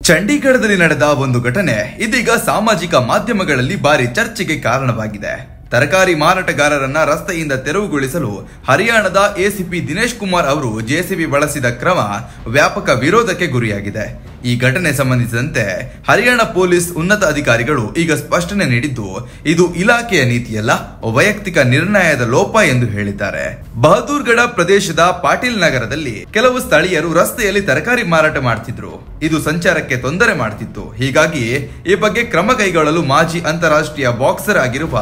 ಚಂಡೀಗಢದಲ್ಲಿ ನಡೆದ ಒಂದು ಘಟನೆ ಇದೀಗ ಸಾಮಾಜಿಕ ಮಾಧ್ಯಮಗಳಲ್ಲಿ ಭಾರಿ ಚರ್ಚೆಗೆ ಕಾರಣವಾಗಿದೆ. ತರಕಾರಿ ಮಾರಾಟಗಾರರನ್ನ ರಸ್ತೆಯಿಂದ ತೆರವುಗೊಳಿಸಲು ಹರಿಯಾಣದ ಎಸಿಪಿ ದಿನೇಶ್ ಕುಮಾರ್ ಅವರು ಜೆಸಿಬಿ ಬಳಸಿದ ಕ್ರಮ ವ್ಯಾಪಕ ವಿರೋಧಕ್ಕೆ ಗುರಿಯಾಗಿದೆ. ಈ ಘಟನೆ ಸಂಬಂಧಿಸಿದಂತೆ ಹರಿಯಾಣ ಪೊಲೀಸ್ ಉನ್ನತ ಅಧಿಕಾರಿಗಳು ಈಗ ಸ್ಪಷ್ಟನೆ ನೀಡಿದ್ದು, ಇದು ಇಲಾಖೆಯ ನೀತಿಯಲ್ಲ, ವೈಯಕ್ತಿಕ ನಿರ್ಣಯದ ಲೋಪ ಎಂದು ಹೇಳಿದ್ದಾರೆ. ಬಹದ್ದೂರ್ಗಢ ಪ್ರದೇಶದ ಪಾಟೀಲ್ ನಗರದಲ್ಲಿ ಕೆಲವು ಸ್ಥಳೀಯರು ರಸ್ತೆಯಲ್ಲಿ ತರಕಾರಿ ಮಾರಾಟ ಮಾಡ್ತಿದ್ರು. ಇದು ಸಂಚಾರಕ್ಕೆ ತೊಂದರೆ ಮಾಡ್ತಿತ್ತು. ಹೀಗಾಗಿ ಈ ಬಗ್ಗೆ ಕ್ರಮ ಕೈಗೊಳ್ಳಲು ಮಾಜಿ ಅಂತಾರಾಷ್ಟ್ರೀಯ ಬಾಕ್ಸರ್ ಆಗಿರುವ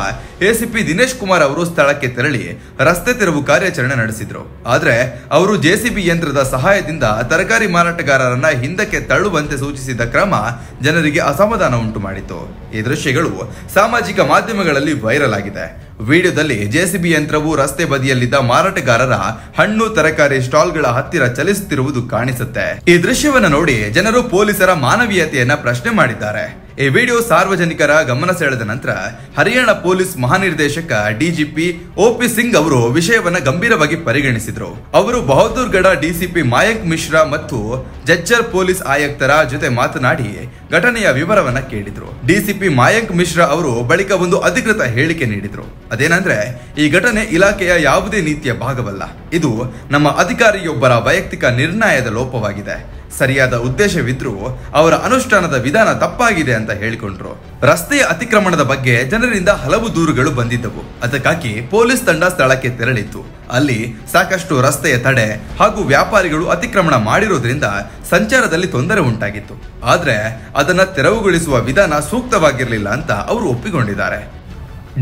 ಎಸಿಪಿ ದಿನೇಶ್ ಕುಮಾರ್ ಅವರು ಸ್ಥಳಕ್ಕೆ ತೆರಳಿ ರಸ್ತೆ ತೆರವು ಕಾರ್ಯಾಚರಣೆ ನಡೆಸಿದ್ರು. ಆದ್ರೆ ಅವರು ಜೆಸಿಬಿ ಯಂತ್ರದ ಸಹಾಯದಿಂದ ತರಕಾರಿ ಮಾರಾಟಗಾರರನ್ನ ಹಿಂದಕ್ಕೆ ತಳ್ಳುವಂತೆ ಸೂಚಿಸಿದ ಕ್ರಮ ಜನರಿಗೆ ಅಸಮಾಧಾನ ಉಂಟು ಮಾಡಿತು. ಈ ದೃಶ್ಯಗಳು ಸಾಮಾಜಿಕ ಮಾಧ್ಯಮಗಳಲ್ಲಿ ವೈರಲ್ ಆಗಿದೆ. ವಿಡಿಯೋದಲ್ಲಿ ಜೆಸಿಬಿ ಯಂತ್ರವು ರಸ್ತೆ ಬದಿಯಲ್ಲಿದ್ದ ಮಾರಾಟಗಾರರ ಹಣ್ಣು ತರಕಾರಿ ಸ್ಟಾಲ್ಗಳ ಹತ್ತಿರ ಚಲಿಸುತ್ತಿರುವುದು ಕಾಣಿಸುತ್ತೆ. ಈ ದೃಶ್ಯವನ್ನು ನೋಡಿ ಜನರು ಪೊಲೀಸರ ಮಾನವೀಯತೆಯನ್ನ ಪ್ರಶ್ನೆ ಮಾಡಿದ್ದಾರೆ. ಈ ವಿಡಿಯೋ ಸಾರ್ವಜನಿಕರ ಗಮನ ಸೆಳೆದ ನಂತರ ಹರಿಯಾಣ ಪೊಲೀಸ್ ಮಹಾನಿರ್ದೇಶಕ ಡಿಜಿಪಿ ಒಪಿ ಸಿಂಗ್ ಅವರು ವಿಷಯವನ್ನ ಗಂಭೀರವಾಗಿ ಪರಿಗಣಿಸಿದ್ರು. ಅವರು ಬಹದ್ದೂರ್ಗಢ ಡಿಸಿಪಿ ಮಾಯಾಂಕ್ ಮಿಶ್ರಾ ಮತ್ತು ಜಜ್ಜರ್ ಪೊಲೀಸ್ ಆಯುಕ್ತರ ಜೊತೆ ಮಾತನಾಡಿ ಘಟನೆಯ ವಿವರವನ್ನ ಕೇಳಿದ್ರು. ಡಿಸಿಪಿ ಮಾಯಾಂಕ್ ಮಿಶ್ರಾ ಅವರು ಬಳಿಕ ಒಂದು ಅಧಿಕೃತ ಹೇಳಿಕೆ ನೀಡಿದ್ರು. ಅದೇನಂದ್ರೆ, ಈ ಘಟನೆ ಇಲಾಖೆಯ ಯಾವುದೇ ನೀತಿಯ ಭಾಗವಲ್ಲ, ಇದು ನಮ್ಮ ಅಧಿಕಾರಿಯೊಬ್ಬರ ವೈಯಕ್ತಿಕ ನಿರ್ಣಯದ ಲೋಪವಾಗಿದೆ. ಸರಿಯಾದ ಉದ್ದೇಶವಿದ್ರೂ ಅವರ ಅನುಷ್ಠಾನದ ವಿಧಾನ ತಪ್ಪಾಗಿದೆ ಅಂತ ಹೇಳಿಕೊಂಡ್ರು. ರಸ್ತೆಯ ಅತಿಕ್ರಮಣದ ಬಗ್ಗೆ ಜನರಿಂದ ಹಲವು ದೂರುಗಳು ಬಂದಿದ್ದವು. ಅದಕ್ಕಾಗಿ ಪೊಲೀಸ್ ತಂಡ ಸ್ಥಳಕ್ಕೆ ತೆರಳಿತ್ತು. ಅಲ್ಲಿ ಸಾಕಷ್ಟು ರಸ್ತೆಯ ತಡೆ ಹಾಗೂ ವ್ಯಾಪಾರಿಗಳು ಅತಿಕ್ರಮಣ ಮಾಡಿರೋದ್ರಿಂದ ಸಂಚಾರದಲ್ಲಿ ತೊಂದರೆ ಉಂಟಾಗಿತ್ತು. ಆದ್ರೆ ಅದನ್ನ ತೆರವುಗೊಳಿಸುವ ವಿಧಾನ ಸೂಕ್ತವಾಗಿರಲಿಲ್ಲ ಅಂತ ಅವರು ಒಪ್ಪಿಕೊಂಡಿದ್ದಾರೆ.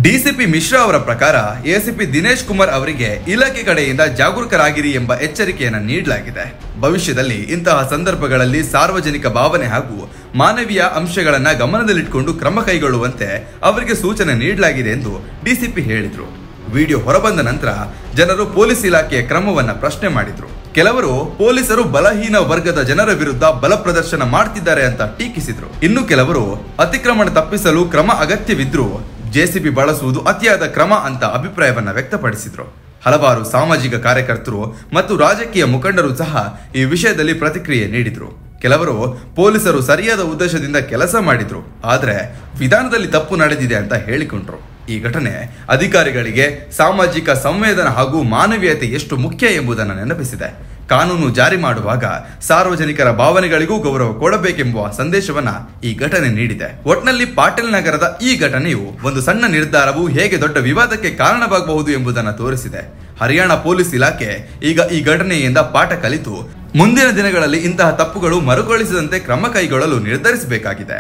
ಡಿಸಿಪಿ ಮಿಶ್ರಾ ಅವರ ಪ್ರಕಾರ ಎಸಿಪಿ ದಿನೇಶ್ ಕುಮಾರ್ ಅವರಿಗೆ ಇಲಾಖೆ ಕಡೆಯಿಂದ ಜಾಗರೂಕರಾಗಿರಿ ಎಂಬ ಎಚ್ಚರಿಕೆಯನ್ನು ನೀಡಲಾಗಿದೆ. ಭವಿಷ್ಯದಲ್ಲಿ ಇಂತಹ ಸಂದರ್ಭಗಳಲ್ಲಿ ಸಾರ್ವಜನಿಕ ಭಾವನೆ ಹಾಗೂ ಮಾನವೀಯ ಅಂಶಗಳನ್ನ ಗಮನದಲ್ಲಿಟ್ಟುಕೊಂಡು ಕ್ರಮ ಕೈಗೊಳ್ಳುವಂತೆ ಅವರಿಗೆ ಸೂಚನೆ ನೀಡಲಾಗಿದೆ ಎಂದು ಡಿಸಿಪಿ ಹೇಳಿದ್ರು. ವಿಡಿಯೋ ಹೊರಬಂದ ನಂತರ ಜನರು ಪೊಲೀಸ್ ಇಲಾಖೆಯ ಕ್ರಮವನ್ನ ಪ್ರಶ್ನೆ ಮಾಡಿದ್ರು. ಕೆಲವರು ಪೊಲೀಸರು ಬಲಹೀನ ವರ್ಗದ ಜನರ ವಿರುದ್ಧ ಬಲ ಪ್ರದರ್ಶನ ಮಾಡ್ತಿದ್ದಾರೆ ಅಂತ ಟೀಕಿಸಿದ್ರು. ಇನ್ನು ಕೆಲವರು ಅತಿಕ್ರಮಣ ತಪ್ಪಿಸಲು ಕ್ರಮ ಅಗತ್ಯವಿದ್ರೂ ಜೆಸಿಬಿ ಬಳಸುವುದು ಅತಿಯಾದ ಕ್ರಮ ಅಂತ ಅಭಿಪ್ರಾಯವನ್ನ ವ್ಯಕ್ತಪಡಿಸಿದ್ರು. ಹಲವಾರು ಸಾಮಾಜಿಕ ಕಾರ್ಯಕರ್ತರು ಮತ್ತು ರಾಜಕೀಯ ಮುಖಂಡರು ಸಹ ಈ ವಿಷಯದಲ್ಲಿ ಪ್ರತಿಕ್ರಿಯೆ ನೀಡಿದ್ರು. ಕೆಲವರು ಪೊಲೀಸರು ಸರಿಯಾದ ಉದ್ದೇಶದಿಂದ ಕೆಲಸ ಮಾಡಿದ್ರು, ಆದ್ರೆ ವಿಧಾನದಲ್ಲಿ ತಪ್ಪು ನಡೆದಿದೆ ಅಂತ ಹೇಳಿಕೊಂಡ್ರು. ಈ ಘಟನೆ ಅಧಿಕಾರಿಗಳಿಗೆ ಸಾಮಾಜಿಕ ಸಂವೇದನೆ ಹಾಗೂ ಮಾನವೀಯತೆ ಎಷ್ಟು ಮುಖ್ಯ ಎಂಬುದನ್ನು ನೆನಪಿಸಿದೆ. ಕಾನೂನು ಜಾರಿ ಮಾಡುವಾಗ ಸಾರ್ವಜನಿಕರ ಭಾವನೆಗಳಿಗೂ ಗೌರವ ಕೊಡಬೇಕೆಂಬ ಸಂದೇಶವನ್ನ ಈ ಘಟನೆ ನೀಡಿದೆ. ಒಟ್ನಲ್ಲಿ ಪಾಟೀಲ್ ನಗರದ ಈ ಘಟನೆಯು ಒಂದು ಸಣ್ಣ ನಿರ್ಧಾರವು ಹೇಗೆ ದೊಡ್ಡ ವಿವಾದಕ್ಕೆ ಕಾರಣವಾಗಬಹುದು ಎಂಬುದನ್ನು ತೋರಿಸಿದೆ. ಹರಿಯಾಣ ಪೊಲೀಸ್ ಇಲಾಖೆ ಈಗ ಈ ಘಟನೆಯಿಂದ ಪಾಠ ಕಲಿತು ಮುಂದಿನ ದಿನಗಳಲ್ಲಿ ಇಂತಹ ತಪ್ಪುಗಳು ಮರುಕಳಿಸದಂತೆ ಕ್ರಮ ಕೈಗೊಳ್ಳಲು ನಿರ್ಧರಿಸಬೇಕಾಗಿದೆ.